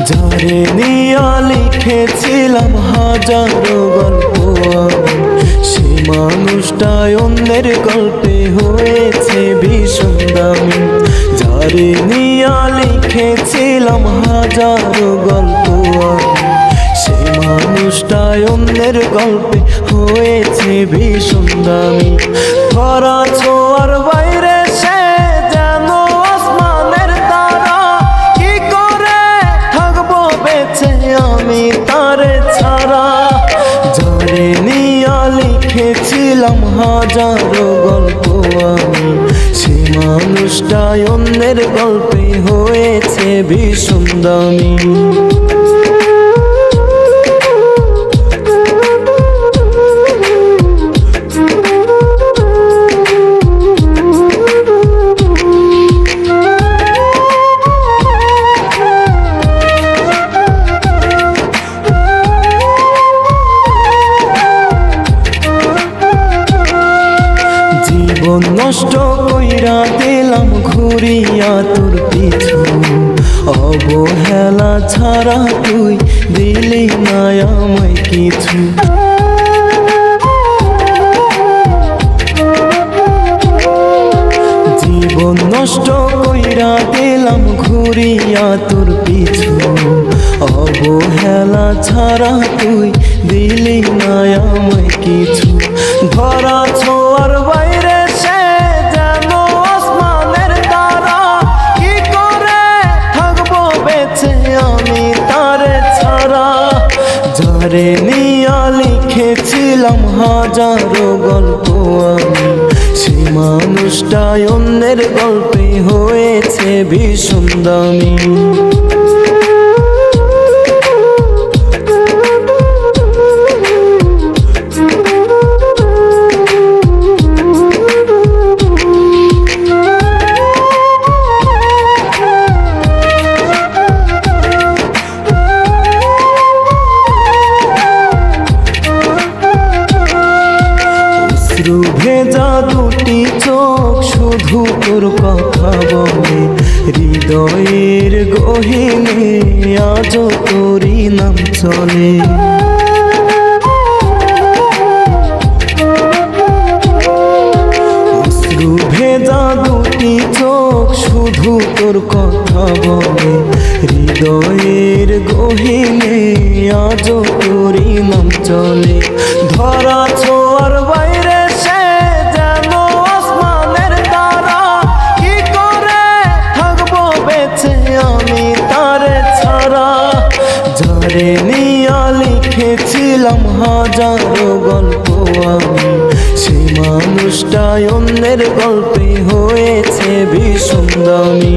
যারে নিয়া লিখেছিলাম হাজারো গল্প, সে মানুষটাই অন্যের গল্পে হয়েছে ভীষণ দামি। যারে নিয়া লিখেছিলাম হাজারো গল্প, সে মানুষটাই অন্যের গল্পে হয়েছে ভীষণ দামি। ধরা ছোঁয়ার বাইরে সে যেন আসমানের তারা, কি করে থাকবো বেঁচে আমি তারে ছাড়া। যারে নিয়া লিখেছিলাম হাজারো গল্প আমি, সে মানুষটাই অন্যের গল্পে হয়েছে ভীষণ দামি। জীবন নষ্ট কইরা দিলাম ঘুরিয়া তোর পিছু, অবহেলা ছাড়া তুই দিলি না আমায় কিছু। জীবন নষ্ট কইরা দিলাম ঘুরিয়া তোর পিছু, অবহেলা ছাড়া তুই দিলি না আমায় কিছু। ধরা ছোঁয়ার বাইরে সে যেন আসমানের তারা, কি করে থাকবো বেঁচে আমি তারে ছাড়া। যারে নিয়া লিখেছিলাম হাজারো গল্প আমি, সে মানুষটাই অন্যের গল্পে হয়েছে ভীষণ দামি। ভেজা দুটি চোখ শুধু তোর কথা বলে, হৃদয়ের গহীনে আজও তোরই নাম চলে। অশ্রু ভেজা দুটি চোখ শুধু তোর কথা বলে, হৃদয়ের গহীনে আজও তোরই নাম চলে। ধরা ছোঁয়ার বাইরে সে যেন আসমানের তারা, কি করে থাকবো বেঁচে আমি তারে ছাড়া। যারে নিয়া লিখেছিলাম হাজারো গল্প আমি, সে মানুষটাই অন্যের গল্পে হয়েছে ভীষণ দামি।